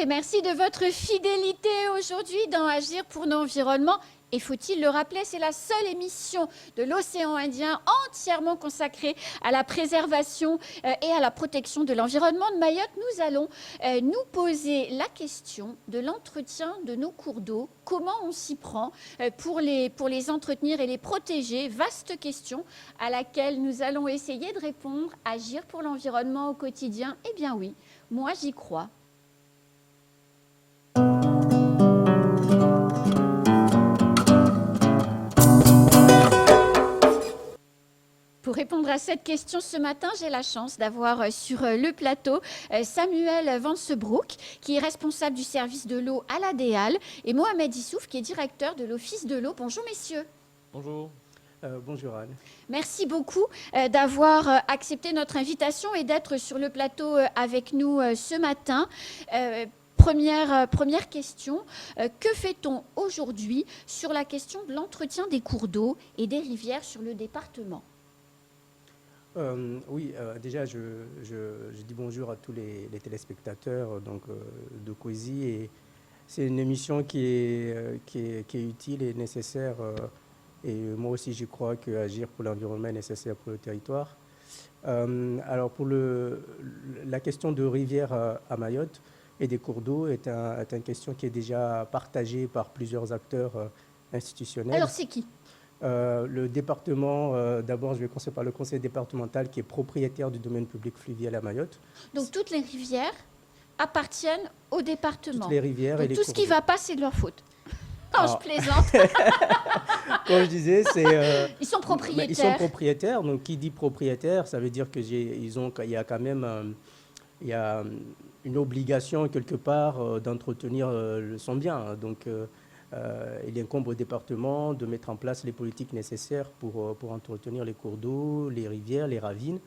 et merci de votre fidélité aujourd'hui dans Agir pour l'environnement. Et faut-il le rappeler, c'est la seule émission de l'océan Indien entièrement consacrée à la préservation et à la protection de l'environnement de Mayotte. Nous allons nous poser la question de l'entretien de nos cours d'eau. Comment on s'y prend pour les entretenir et les protéger? Vaste question à laquelle nous allons essayer de répondre. Agir pour l'environnement au quotidien? Eh bien oui, moi j'y crois. Pour répondre à cette question ce matin, j'ai la chance d'avoir sur le plateau Samuel Vansebroek, qui est responsable du service de l'eau à la DEAL, et Mohamed Issouf, qui est directeur de l'Office de l'eau. Bonjour messieurs. Bonjour. Bonjour Anne. Merci beaucoup d'avoir accepté notre invitation et d'être sur le plateau avec nous ce matin. Première question, que fait-on aujourd'hui sur la question de l'entretien des cours d'eau et des rivières sur le département? Déjà, je dis bonjour à tous les téléspectateurs de COSI. Et c'est une émission qui est utile et nécessaire. Et moi aussi, je crois qu'agir pour l'environnement est nécessaire pour le territoire. Alors, pour la question de rivières à Mayotte et des cours d'eau est une question qui est déjà partagée par plusieurs acteurs institutionnels. Alors, c'est qui? Le département, d'abord je vais commencer par le conseil départemental qui est propriétaire du domaine public fluvial à Mayotte. Donc toutes les rivières appartiennent au département. Toutes les rivières. Donc, et les tout ce qui ne va pas, c'est de leur faute. Non, Alors, je plaisante. Comme je disais, c'est... Ils sont propriétaires. Ils sont propriétaires, donc qui dit propriétaire, ça veut dire qu'il y a quand même il y a une obligation quelque part d'entretenir son bien. Donc il incombe au département de mettre en place les politiques nécessaires pour entretenir les cours d'eau, les rivières, les ravines.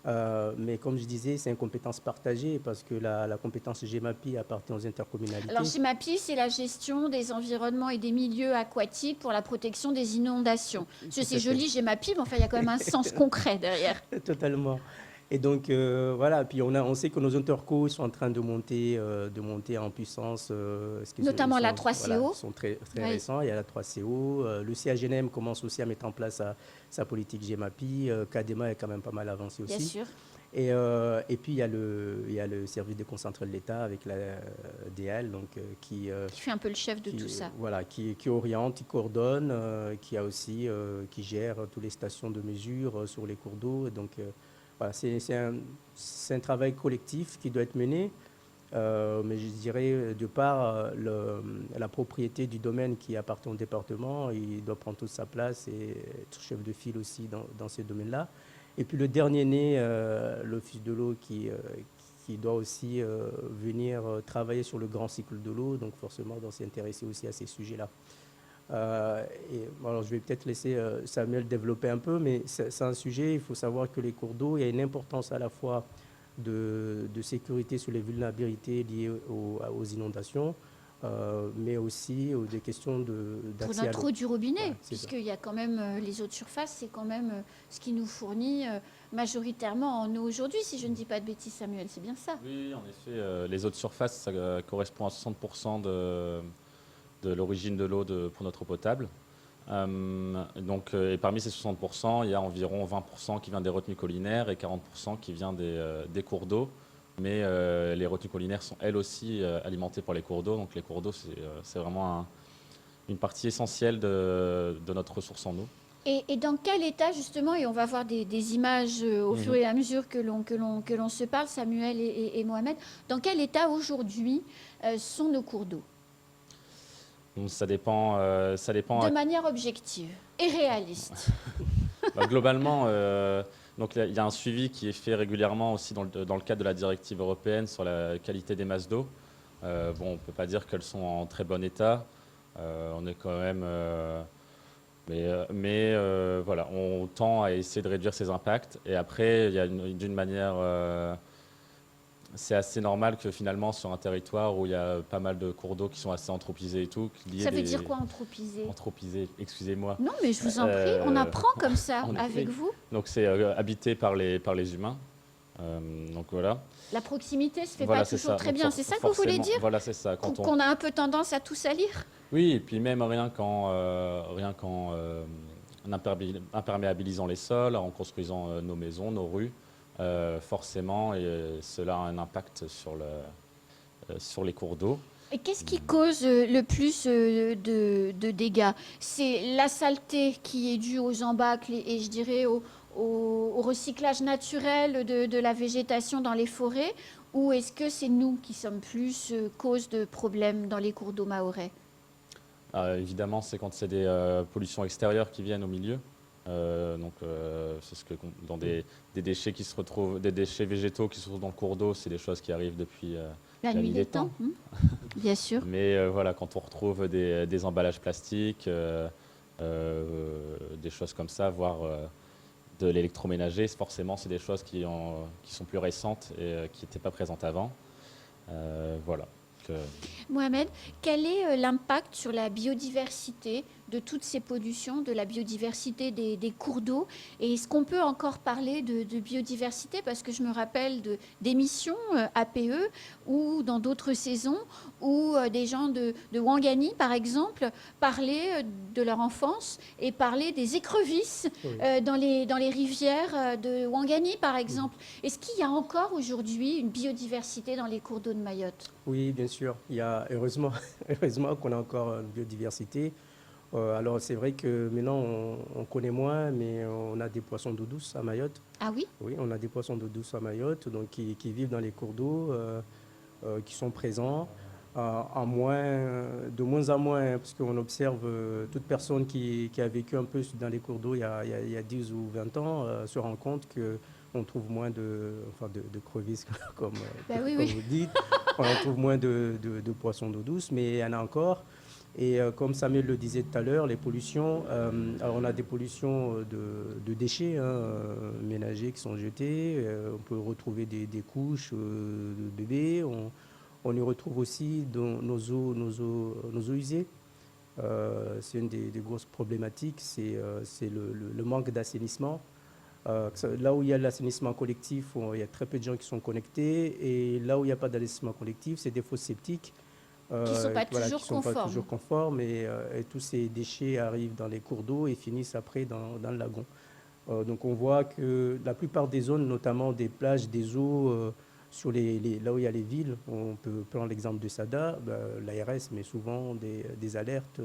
Mais comme je disais, c'est une compétence partagée parce que la compétence GEMAPI appartient aux intercommunalités. Alors GEMAPI, c'est la gestion des environnements et des milieux aquatiques pour la protection des inondations. C'est joli GEMAPI, mais enfin il y a quand même un sens concret derrière. Totalement. Et donc voilà, puis on sait que nos intercos sont en train de monter en puissance. Notamment la 3CO. Voilà, ils sont très récents. Il y a la 3CO. Le CAGNM commence aussi à mettre en place sa politique GEMAPI. CADEMA est quand même pas mal avancé aussi. Bien sûr. Et puis il y a le service déconcentré de l'État avec la DEAL, donc qui fait un peu le chef de tout ça. Voilà, qui oriente, qui coordonne, qui gère toutes les stations de mesure sur les cours d'eau. Donc voilà, c'est un travail collectif qui doit être mené, mais je dirais, de par la propriété du domaine qui appartient au département, il doit prendre toute sa place et être chef de file aussi dans ces domaines-là. Et puis le dernier né, l'Office de l'eau, qui doit aussi venir travailler sur le grand cycle de l'eau, donc forcément doit s'intéresser aussi à ces sujets-là. Alors je vais peut-être laisser Samuel développer un peu, mais c'est un sujet, il faut savoir que les cours d'eau, il y a une importance à la fois de sécurité sur les vulnérabilités liées aux inondations, mais aussi des questions d'accès pour l'intro du robinet, voilà, puisqu'il y a quand même les eaux de surface, c'est quand même ce qui nous fournit majoritairement en eau aujourd'hui, si je ne dis pas de bêtises, Samuel, c'est bien ça? Oui, en effet, les eaux de surface, ça correspond à 60% de l'origine de l'eau pour notre eau potable. Et parmi ces 60%, il y a environ 20% qui vient des retenues collinaires et 40% qui vient des cours d'eau. Mais les retenues collinaires sont elles aussi alimentées par les cours d'eau. Donc les cours d'eau, c'est vraiment une partie essentielle de notre ressource en eau. Et dans quel état, justement, et on va voir des images au fur et à mesure que l'on se parle, Samuel et Mohamed, dans quel état aujourd'hui sont nos cours d'eau? Ça dépend. De manière objective et réaliste. Globalement, il y a un suivi qui est fait régulièrement aussi dans le cadre de la directive européenne sur la qualité des masses d'eau. On ne peut pas dire qu'elles sont en très bon état. On est quand même... voilà, on tend à essayer de réduire ces impacts. Et après, il y a d'une manière... c'est assez normal que finalement, sur un territoire où il y a pas mal de cours d'eau qui sont assez anthropisés et tout... Ça veut dire quoi, anthropiser? Anthropisé, excusez-moi. Non, mais je vous en prie, on apprend comme ça avec vous. Donc c'est habité par les humains. Donc voilà. La proximité se fait Voilà, pas c'est toujours ça. très Donc bien. C'est ça que vous voulez forcément, dire? voilà, c'est ça. Qu'on a un peu tendance à tout salir? Oui, et puis même rien qu'en imperméabilisant les sols, en construisant nos maisons, nos rues, forcément, et cela a un impact sur les cours d'eau. Et qu'est-ce qui cause le plus de dégâts? C'est la saleté qui est due aux embâcles et je dirais au recyclage naturel de la végétation dans les forêts, ou est-ce que c'est nous qui sommes plus cause de problèmes dans les cours d'eau mahorais? Évidemment, c'est quand c'est des pollutions extérieures qui viennent au milieu. C'est ce que dans des déchets qui se retrouvent, des déchets végétaux qui se retrouvent dans le cours d'eau, c'est des choses qui arrivent depuis La nuit des temps, bien sûr. Mais voilà, quand on retrouve des emballages plastiques, des choses comme ça, voire de l'électroménager, forcément, c'est des choses qui sont plus récentes et qui n'étaient pas présentes avant. Voilà. Mohamed, quel est l'impact sur la biodiversité de toutes ces pollutions, de la biodiversité des cours d'eau? Et est-ce qu'on peut encore parler de biodiversité? Parce que je me rappelle d'émissions APE ou dans d'autres saisons où des gens de Ouangani, par exemple, parlaient de leur enfance et parlaient des écrevisses dans les rivières de Ouangani, par exemple. Est-ce qu'il y a encore aujourd'hui une biodiversité dans les cours d'eau de Mayotte? Oui, bien sûr. Il y a heureusement qu'on a encore une biodiversité. Alors c'est vrai que maintenant on connaît moins, mais on a des poissons d'eau douce à Mayotte. Ah oui? Oui, on a des poissons d'eau douce à Mayotte, donc qui vivent dans les cours d'eau, qui sont présents. De moins en moins, parce qu'on observe toute personne qui a vécu un peu dans les cours d'eau il y a 10 ou 20 ans se rend compte qu'on trouve moins de crevisses, comme vous dites. On en trouve moins de poissons d'eau douce, mais il y en a encore. Et comme Samuel le disait tout à l'heure, les pollutions, alors on a des pollutions de déchets ménagers qui sont jetés. On peut retrouver des couches de bébés. On y retrouve aussi dans nos eaux usées. C'est une des grosses problématiques, c'est le manque d'assainissement. Là où il y a l'assainissement collectif, il y a très peu de gens qui sont connectés. Et là où il n'y a pas d'assainissement collectif, c'est des fosses septiques qui ne sont pas pas toujours conformes. Et tous ces déchets arrivent dans les cours d'eau et finissent après dans le lagon. Donc on voit que la plupart des zones, notamment des plages, des eaux, là où il y a les villes, on peut prendre l'exemple de Sada, l'ARS met souvent des alertes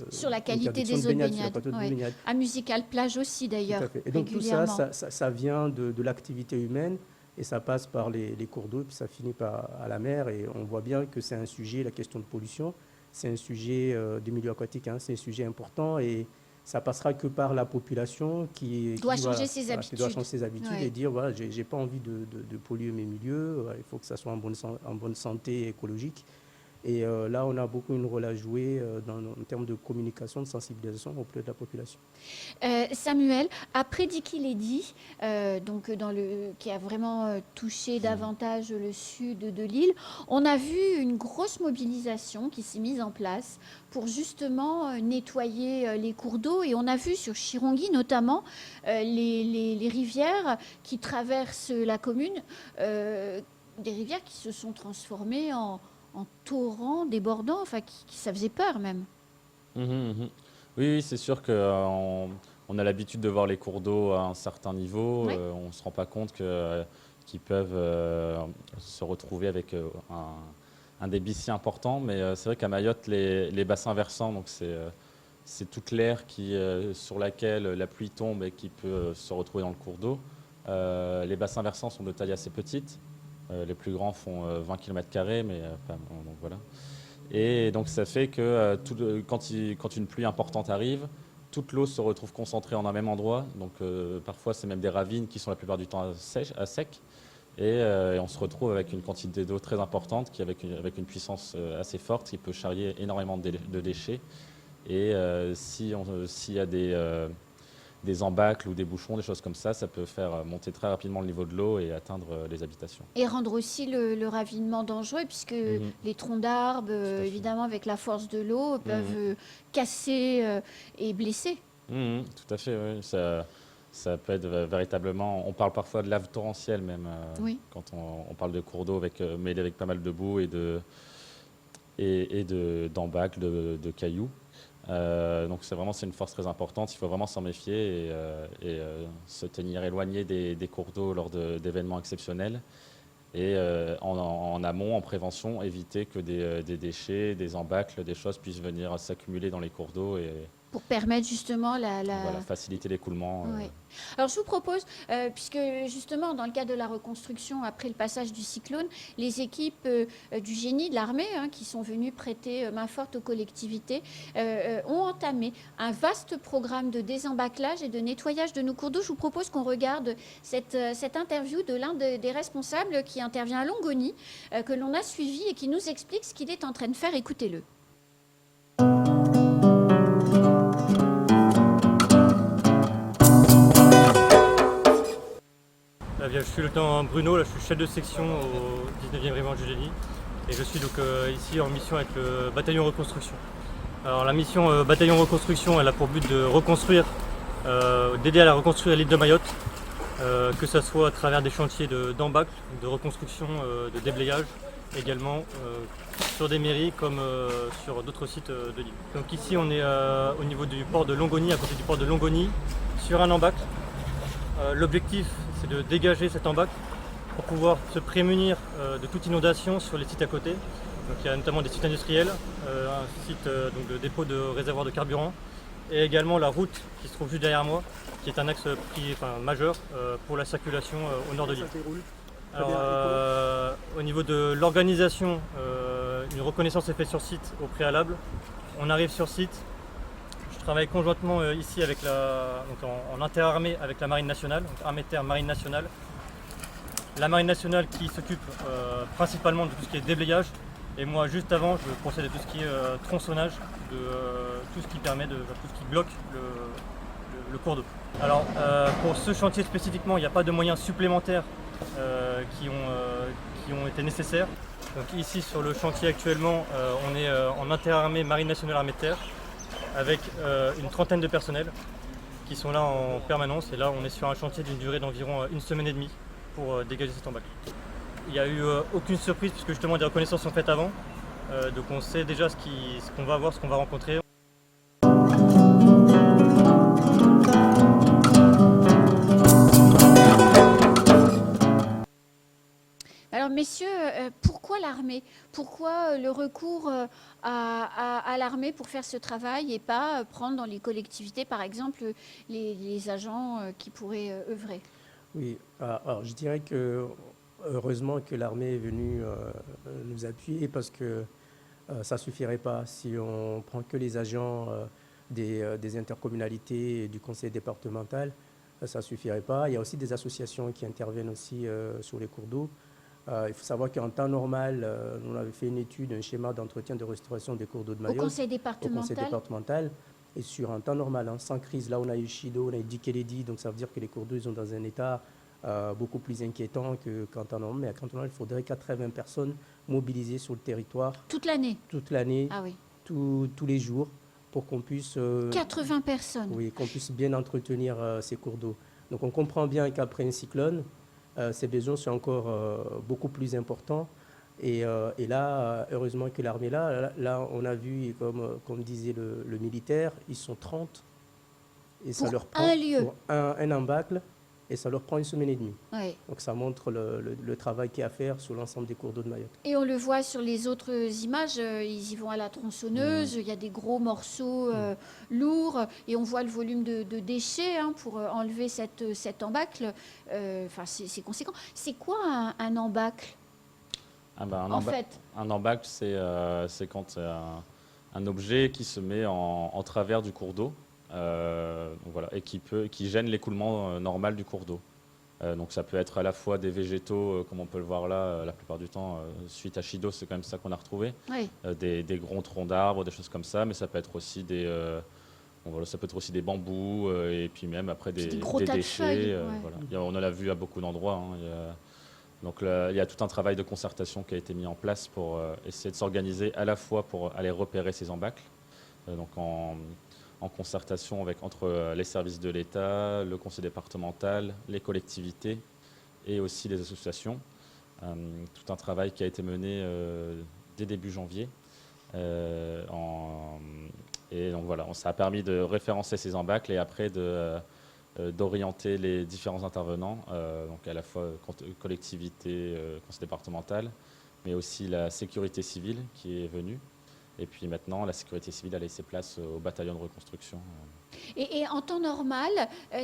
sur la qualité des eaux de baignade. À Musical Plage aussi d'ailleurs. Et donc tout ça vient de l'activité humaine et ça passe par les cours d'eau puis ça finit à la mer et on voit bien que c'est un sujet, la question de pollution, c'est un sujet du milieu aquatique, c'est un sujet important et ça passera que par la population qui doit changer ses habitudes et dire voilà, j'ai pas envie de polluer mes milieux, il faut que ça soit en bonne santé écologique. Et là, on a beaucoup une rôle à jouer en termes de communication, de sensibilisation auprès de la population. Samuel, après Diki Lady, qui a vraiment touché davantage le sud de l'île, on a vu une grosse mobilisation qui s'est mise en place pour justement nettoyer les cours d'eau. Et on a vu sur Chirongui notamment les rivières qui traversent la commune, des rivières qui se sont transformées en torrents débordants, enfin, ça faisait peur même. Oui, c'est sûr qu'on a l'habitude de voir les cours d'eau à un certain niveau. Oui. On ne se rend pas compte qu'ils peuvent se retrouver avec un débit si important. Mais c'est vrai qu'à Mayotte, les bassins versants, donc c'est toute l'air sur laquelle la pluie tombe et qui peut se retrouver dans le cours d'eau. Les bassins versants sont de taille assez petite. Les plus grands font 20 km², mais donc voilà. Et donc ça fait que quand une pluie importante arrive, toute l'eau se retrouve concentrée en un même endroit. Donc parfois c'est même des ravines qui sont la plupart du temps à sec. Et on se retrouve avec une quantité d'eau très importante avec une puissance assez forte qui peut charrier énormément de déchets. Et s'il y a des embâcles ou des bouchons, des choses comme ça peut faire monter très rapidement le niveau de l'eau et atteindre les habitations. Et rendre aussi le ravinement dangereux, puisque les troncs d'arbres, évidemment, avec la force de l'eau, peuvent casser et blesser. Tout à fait, oui. Ça peut être véritablement, on parle parfois de lave torrentielle même, Oui. quand on parle de cours d'eau mêlés avec pas mal de boue d'embâcles, de cailloux. Donc c'est une force très importante, il faut vraiment s'en méfier et se tenir éloigné des cours d'eau lors d'événements exceptionnels. Et en amont, en prévention, éviter que des déchets, des embâcles, des choses puissent venir s'accumuler dans les cours d'eau et Pour permettre justement voilà, faciliter l'écoulement. Oui. Alors je vous propose, puisque justement dans le cadre de la reconstruction après le passage du cyclone, les équipes du génie de l'armée qui sont venues prêter main forte aux collectivités ont entamé un vaste programme de désembâclage et de nettoyage de nos cours d'eau. Je vous propose qu'on regarde cette interview de l'un des responsables qui intervient à Longoni, que l'on a suivi et qui nous explique ce qu'il est en train de faire. Écoutez-le. Je suis le lieutenant Bruno, là, je suis chef de section au 19e régiment du génie et je suis donc ici en mission avec le bataillon reconstruction. Alors la mission bataillon reconstruction, elle a pour but de reconstruire, d'aider à la reconstruire l'île de Mayotte, que ce soit à travers des chantiers d'embâcle, de reconstruction, de déblayage, également sur des mairies comme sur d'autres sites de l'île. Donc ici on est au niveau du port de Longoni, à côté du port de Longoni, sur un embâcle. L'objectif, c'est de dégager cet embâcle pour pouvoir se prémunir de toute inondation sur les sites à côté. Donc, il y a notamment des sites industriels, un site donc, de dépôt de réservoirs de carburant et également la route qui se trouve juste derrière moi, qui est un axe majeur pour la circulation au nord de l'île. Alors, au niveau de l'organisation, une reconnaissance est faite sur site au préalable. On arrive sur site. Je travaille conjointement ici avec en interarmée avec la Marine nationale, donc armée de terre, Marine nationale. La Marine nationale qui s'occupe principalement de tout ce qui est déblayage. Et moi, juste avant, je procède à tout ce qui est tronçonnage, de tout ce qui permet tout ce qui bloque le cours d'eau. Alors, pour ce chantier spécifiquement, il n'y a pas de moyens supplémentaires qui ont été nécessaires. Donc ici, sur le chantier actuellement, on est en interarmée Marine nationale, armée de terre, avec une trentaine de personnels qui sont là en permanence. Et là, on est sur un chantier d'une durée d'environ une semaine et demie pour dégager cet embâcle. Il n'y a eu aucune surprise puisque justement des reconnaissances sont faites avant. Donc on sait déjà ce qu'on va voir, ce qu'on va rencontrer. Alors, messieurs, pourquoi l'armée? Pourquoi le recours à l'armée pour faire ce travail et pas prendre dans les collectivités, par exemple, les agents qui pourraient œuvrer? Oui, alors je dirais que heureusement que l'armée est venue nous appuyer parce que ça ne suffirait pas si on prend que les agents des intercommunalités et du conseil départemental, ça ne suffirait pas. Il y a aussi des associations qui interviennent aussi sur les cours d'eau. Il faut savoir qu'en temps normal, on avait fait une étude, un schéma d'entretien de restauration des cours d'eau de Mayotte. Au conseil départemental. Et sur un temps normal, sans crise, là on a eu Chido, on a eu Dikeledi, donc ça veut dire que les cours d'eau sont dans un état beaucoup plus inquiétant qu'en temps normal. Mais en temps normal, il faudrait 80 personnes mobilisées sur le territoire. Toute l'année? Toute l'année, Ah oui. tous les jours, pour qu'on puisse... 80 personnes? Oui, qu'on puisse bien entretenir ces cours d'eau. Donc on comprend bien qu'après un cyclone, ces besoins sont encore beaucoup plus importants. Et là, heureusement que l'armée là, on a vu, comme disait le militaire, ils sont 30. Et ça leur prend un lieu. Pour un embâcle, et ça leur prend une semaine et demie. Oui. Donc ça montre le travail qu'il y a à faire sur l'ensemble des cours d'eau de Mayotte. Et on le voit sur les autres images, ils y vont à la tronçonneuse, il y a des gros morceaux lourds, et on voit le volume de déchets pour enlever cet embâcle. C'est conséquent. C'est quoi un embâcle? Un embâcle, c'est quand un objet qui se met en travers du cours d'eau. Voilà, et qui gêne l'écoulement normal du cours d'eau. Donc ça peut être à la fois des végétaux, comme on peut le voir là, la plupart du temps, suite à Chido, c'est quand même ça qu'on a retrouvé. Oui. Des gros troncs d'arbres, des choses comme ça, mais ça peut être aussi ça peut être aussi des bambous, et puis même après des déchets. Voilà. On en a vu à beaucoup d'endroits. Donc là, il y a tout un travail de concertation qui a été mis en place pour essayer de s'organiser à la fois pour aller repérer ces embâcles, donc en en concertation entre les services de l'État, le conseil départemental, les collectivités et aussi les associations. Tout un travail qui a été mené dès début janvier. Et donc voilà, ça a permis de référencer ces embâcles et après d'orienter les différents intervenants, donc à la fois collectivité, conseil départemental, mais aussi la sécurité civile qui est venue. Et puis maintenant, la sécurité civile a laissé place au bataillon de reconstruction. Et en temps normal,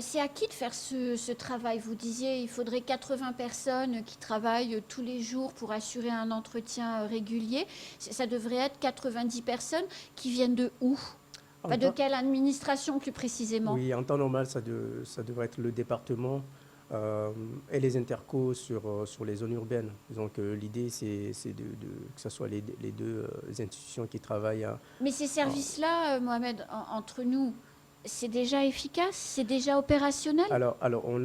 c'est à qui de faire ce travail? Vous disiez il faudrait 80 personnes qui travaillent tous les jours pour assurer un entretien régulier. Ça devrait être 90 personnes qui viennent de où? Enfin, de quelle administration plus précisément? Oui, en temps normal, ça devrait être le département et les intercos sur les zones urbaines. Donc l'idée, c'est que ce soit les deux institutions qui travaillent. Mais ces services-là, Mohamed, entre nous, c'est déjà efficace? C'est déjà opérationnel? Alors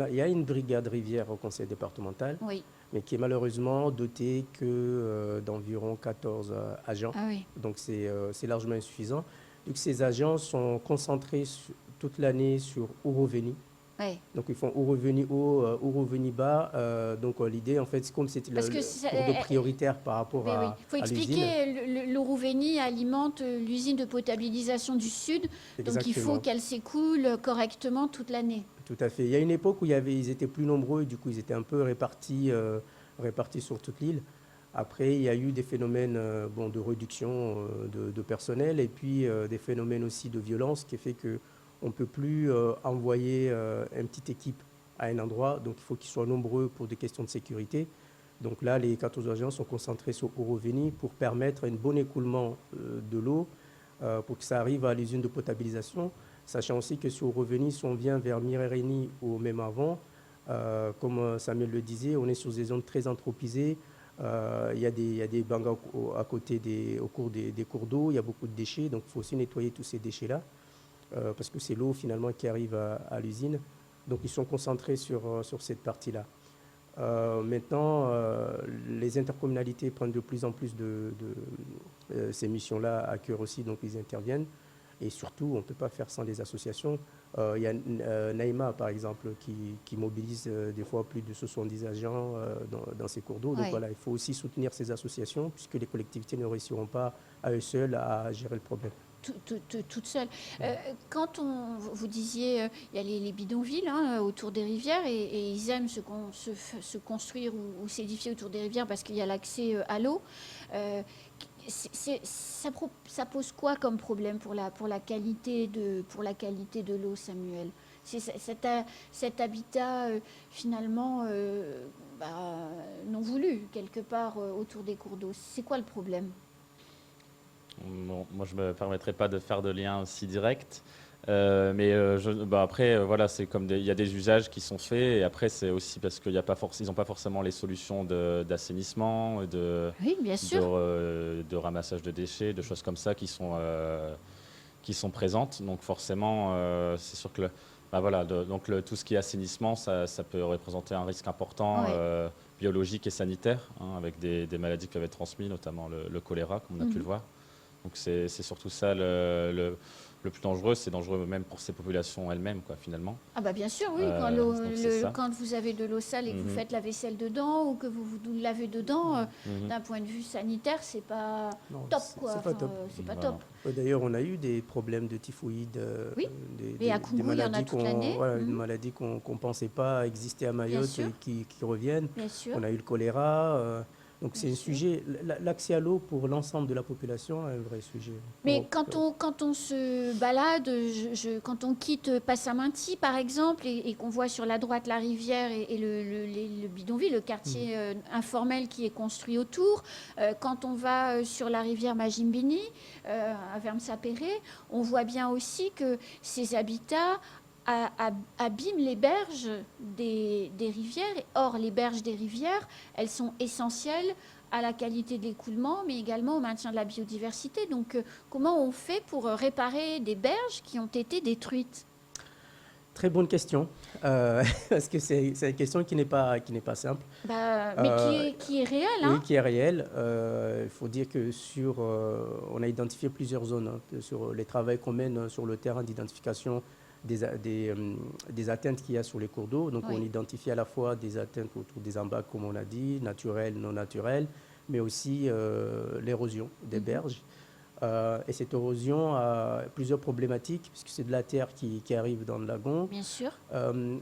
il y a une brigade rivière au conseil départemental, Oui. mais qui est malheureusement dotée que d'environ 14 agents. Ah oui. Donc c'est largement insuffisant. Donc ces agents sont concentrés toute l'année sur Ouroveni. Ouais. Donc ils font Ouroveni haut, Ouroveni bas. Donc l'idée, en fait, c'est comme c'était le cours d'eau prioritaire par rapport à l'usine. Il faut expliquer, l'Ouroveni alimente l'usine de potabilisation du Sud. Exactement. Donc il faut qu'elle s'écoule correctement toute l'année. Tout à fait. Il y a une époque où ils étaient plus nombreux et du coup ils étaient un peu répartis sur toute l'île. Après, il y a eu des phénomènes de réduction de personnel et puis des phénomènes aussi de violence qui fait qu'on ne peut plus envoyer une petite équipe à un endroit. Donc, il faut qu'ils soient nombreux pour des questions de sécurité. Donc là, les 14 agents sont concentrés sur Ouroveni pour permettre un bon écoulement de l'eau pour que ça arrive à l'usine de potabilisation. Sachant aussi que sur Ouroveni, si on vient vers Mirereni ou même avant, comme Samuel le disait, on est sur des zones très anthropisées. Il y a des bangas à côté au cours des cours d'eau, il y a beaucoup de déchets, donc il faut aussi nettoyer tous ces déchets-là, parce que c'est l'eau finalement qui arrive à l'usine. Donc ils sont concentrés sur cette partie-là. Maintenant, les intercommunalités prennent de plus en plus de ces missions-là à cœur aussi, donc ils interviennent. Et surtout, on ne peut pas faire sans les associations. Il y a Naïma, par exemple, qui mobilise des fois plus de 70 agents dans ces cours d'eau. Donc voilà, il faut aussi soutenir ces associations, puisque les collectivités ne réussiront pas à eux seuls à gérer le problème. Toute seule. Quand vous disiez, il y a les bidonvilles autour des rivières et ils aiment se construire ou s'édifier autour des rivières parce qu'il y a l'accès à l'eau. Ça pose quoi comme problème pour la qualité de l'eau, Samuel? C'est cet habitat finalement non voulu quelque part autour des cours d'eau. C'est quoi le problème? Bon, moi, je ne me permettrai pas de faire de lien aussi direct. Après, voilà, c'est comme il y a des usages qui sont faits. Et après, c'est aussi parce qu'ils n'ont pas forcément les solutions d'assainissement, oui, bien sûr. de ramassage de déchets, de choses comme ça qui sont présentes. Donc forcément, c'est sûr que tout ce qui est assainissement, ça peut représenter un risque important biologique et sanitaire, avec des maladies qui peuvent être transmises, notamment le choléra, comme on a pu le voir. Donc c'est surtout ça le plus dangereux. C'est dangereux même pour ces populations elles-mêmes, quoi, finalement. Ah bah bien sûr, oui. Quand vous avez de l'eau sale et que vous faites la vaisselle dedans ou que vous vous lavez dedans, d'un point de vue sanitaire, c'est pas top, quoi. C'est pas top. C'est pas top. D'ailleurs, on a eu des problèmes de typhoïde, et à Koungou, il y en a toute l'année. Une maladie qu'on ne pensait pas exister à Mayotte et qui reviennent. Bien sûr. On a eu le choléra. Donc c'est un sujet, l'accès à l'eau pour l'ensemble de la population est un vrai sujet. Mais quand on se balade, quand on quitte Passaminti par exemple, et qu'on voit sur la droite la rivière et le bidonville, le quartier informel qui est construit autour, quand on va sur la rivière Majimbini, à Verme-Sapéré, on voit bien aussi que ces habitats abîment les berges des rivières. Or, les berges des rivières, elles sont essentielles à la qualité de l'écoulement, mais également au maintien de la biodiversité. Donc, comment on fait pour réparer des berges qui ont été détruites? Très bonne question, parce que c'est une question qui n'est pas simple. Mais qui est réel, Oui, hein? qui est réelle. Il faut dire que on a identifié plusieurs zones sur les travaux qu'on mène sur le terrain d'identification des atteintes qu'il y a sur les cours d'eau. Donc, Oui. on identifie à la fois des atteintes autour des embâcles, comme on a dit, naturelles, non naturelles, mais aussi l'érosion des berges. Et cette érosion a plusieurs problématiques, puisque c'est de la terre qui arrive dans le lagon. Bien sûr.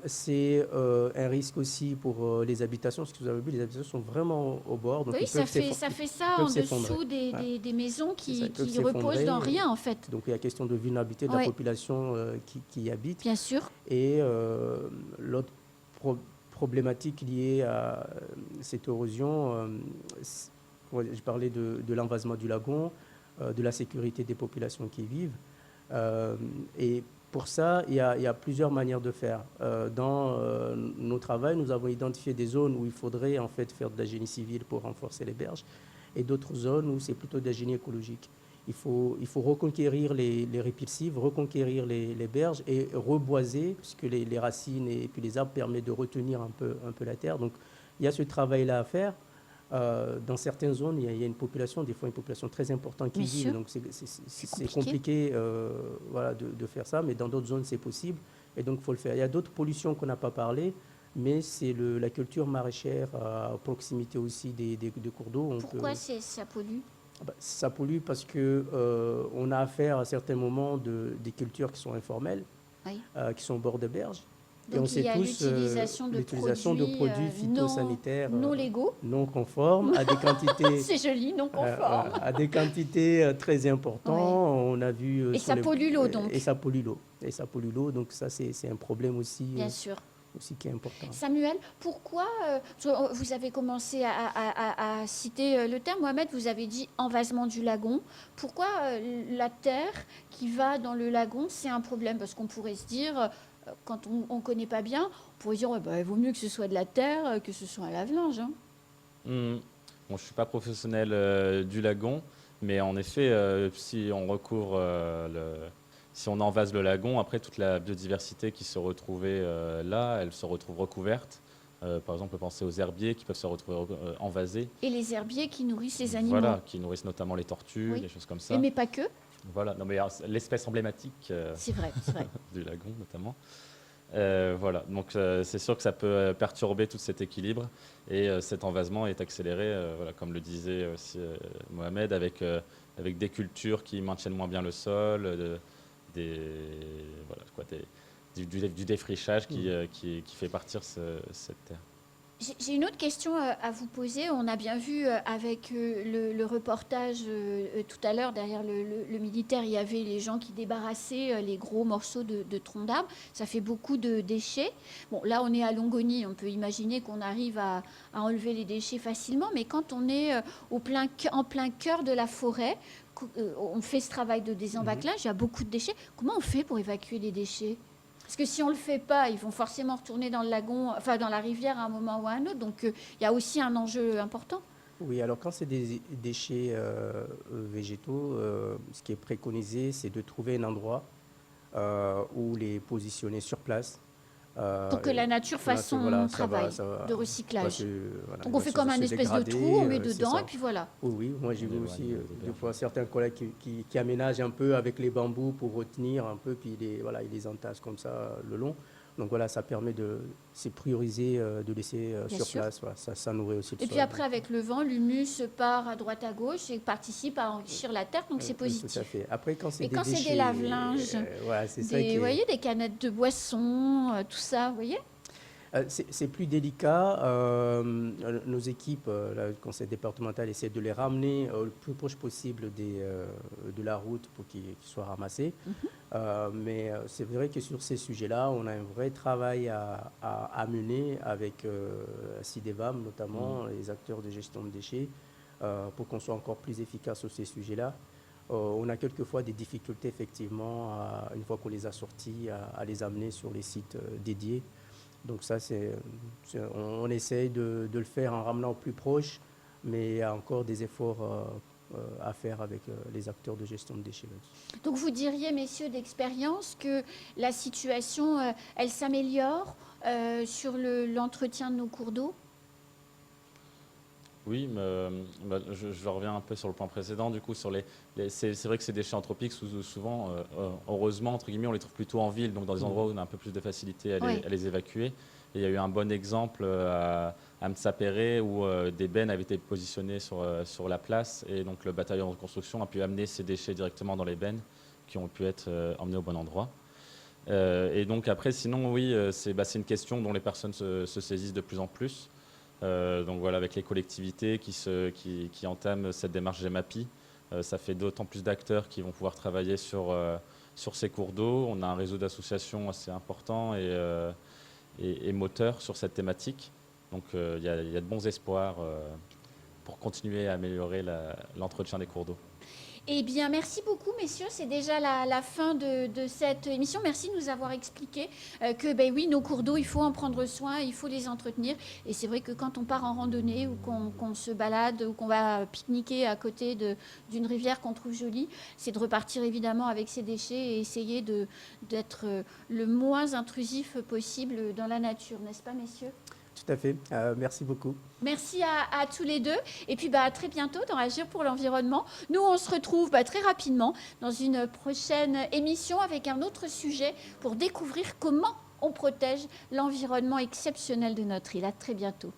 C'est un risque aussi pour les habitations, parce que vous avez vu, les habitations sont vraiment au bord. Donc Oui, ils peuvent ça fait ça peuvent en s'effondrer. dessous des maisons C'est ça, ils peuvent qui reposent s'effondrer. dans rien, en fait. Donc il y a question de vulnérabilité de la Ouais. population qui y habite. Bien sûr. Et l'autre problématique liée à cette érosion, je parlais de l'envasement du lagon, de la sécurité des populations qui y vivent. Et pour ça, il y a plusieurs manières de faire. Dans nos travaux, nous avons identifié des zones où il faudrait en fait faire de la génie civile pour renforcer les berges, et d'autres zones où c'est plutôt de la génie écologique. Il faut reconquérir les répulsives, reconquérir les berges et reboiser, puisque les racines et puis les arbres permettent de retenir un peu la terre. Donc il y a ce travail-là à faire. Dans certaines zones, il y a une population, des fois une population très importante qui Bien vit, sûr. donc c'est compliqué voilà, de faire ça, mais dans d'autres zones, c'est possible, et donc il faut le faire. Il y a d'autres pollutions qu'on n'a pas parlé, mais c'est la culture maraîchère à proximité aussi des cours d'eau. Pourquoi ça pollue? Ça pollue parce qu'on a affaire à certains moments des cultures qui sont informelles, Oui. qui sont au bord des berges. Et Donc on il sait y a tous l'utilisation de produits phytosanitaires non légaux. non conformes à des quantités C'est joli, non conforme. à des quantités très importantes. Ouais. On a vu Et ça pollue l'eau, donc. Et ça pollue l'eau. Et ça pollue l'eau, donc ça c'est un problème aussi Bien sûr. aussi qui est important. Samuel, pourquoi vous avez commencé à citer le terme, Mohamed, vous avez dit envasement du lagon. Pourquoi la terre qui va dans le lagon, c'est un problème? Parce qu'on pourrait se dire, quand on ne connaît pas bien, on pourrait dire, ouais, bah, il vaut mieux que ce soit de la terre que ce soit un lave-linge. Hein. Bon, je ne suis pas professionnel du lagon, mais en effet, si on recouvre si on envase le lagon, après toute la biodiversité qui se retrouvait là, elle se retrouve recouverte. Par exemple, pensez aux herbiers qui peuvent se retrouver envasés. Et les herbiers qui nourrissent les animaux. Voilà, qui nourrissent notamment les tortues, Oui. des choses comme ça. Mais pas que. Voilà, non, mais l'espèce emblématique C'est vrai. du lagon notamment. Voilà, donc c'est sûr que ça peut perturber tout cet équilibre, et cet envasement est accéléré, voilà, comme le disait aussi Mohamed, avec des cultures qui maintiennent moins bien le sol, du défrichage qui fait partir cette terre. J'ai une autre question à vous poser. On a bien vu avec le reportage tout à l'heure, derrière le militaire, il y avait les gens qui débarrassaient les gros morceaux de troncs d'arbres. Ça fait beaucoup de déchets. Bon, là, on est à Longoni. On peut imaginer qu'on arrive à enlever les déchets facilement. Mais quand on est en plein cœur de la forêt, on fait ce travail de désembâclage, il y a beaucoup de déchets. Comment on fait pour évacuer les déchets ? Parce que si on ne le fait pas, ils vont forcément retourner dans le lagon, enfin dans la rivière à un moment ou à un autre. Donc il y a aussi un enjeu important. Oui, alors quand c'est des déchets végétaux, ce qui est préconisé, c'est de trouver un endroit où les positionner sur place. Pour que la nature fasse son travail de recyclage. Donc on fait comme un espèce de trou, on met dedans et puis voilà. Oui, moi j'ai vu aussi des fois certains collègues qui aménagent un peu avec les bambous pour retenir un peu, puis ils les entassent comme ça le long. Donc voilà, ça permet c'est prioriser de laisser sur place. Voilà, ça nourrit aussi le sol. Et puis après, avec le vent, l'humus part à droite à gauche et participe à enrichir la terre, donc c'est positif. Tout à fait. Après, quand c'est des lave-linges, voilà, c'est ça qui vous voyez, des canettes de boissons, tout ça, vous voyez. C'est plus délicat. Nos équipes, le conseil départemental, essaient de les ramener le plus proche possible de la route pour qu'ils soient ramassés. Mais c'est vrai que sur ces sujets-là, on a un vrai travail à mener avec CIDEVAM, notamment les acteurs de gestion de déchets, pour qu'on soit encore plus efficace sur ces sujets-là. On a quelquefois des difficultés, effectivement, une fois qu'on les a sortis, à les amener sur les sites dédiés. Donc ça, on essaye de le faire en ramenant au plus proche, mais il y a encore des efforts à faire avec les acteurs de gestion de déchets là-dessus. Donc vous diriez, messieurs d'expérience, que la situation, elle s'améliore sur l'entretien de nos cours d'eau? Oui, je reviens un peu sur le point précédent. Du coup, c'est vrai que ces déchets anthropiques, souvent, heureusement, entre guillemets, on les trouve plutôt en ville, donc dans des endroits où on a un peu plus de facilité Oui. à les évacuer. Et il y a eu un bon exemple à Mtsapéré où des bennes avaient été positionnées sur la place et donc le bataillon de reconstruction a pu amener ces déchets directement dans les bennes qui ont pu être emmenés au bon endroit. Et donc après, sinon, oui, c'est une question dont les personnes se saisissent de plus en plus. Donc voilà, avec les collectivités qui entament cette démarche GEMAPI, ça fait d'autant plus d'acteurs qui vont pouvoir travailler sur ces cours d'eau. On a un réseau d'associations assez important et moteur sur cette thématique. Donc il y a de bons espoirs pour continuer à améliorer l'entretien des cours d'eau. Eh bien, merci beaucoup, messieurs. C'est déjà la fin de cette émission. Merci de nous avoir expliqué que, ben oui, nos cours d'eau, il faut en prendre soin, il faut les entretenir. Et c'est vrai que quand on part en randonnée ou qu'on se balade ou qu'on va pique-niquer à côté d'une rivière qu'on trouve jolie, c'est de repartir évidemment avec ses déchets et essayer d'être le moins intrusif possible dans la nature. N'est-ce pas, messieurs ? Tout à fait. Merci beaucoup. Merci à tous les deux. Et puis à très bientôt dans Agir pour l'environnement. Nous, on se retrouve très rapidement dans une prochaine émission avec un autre sujet pour découvrir comment on protège l'environnement exceptionnel de notre île. À très bientôt.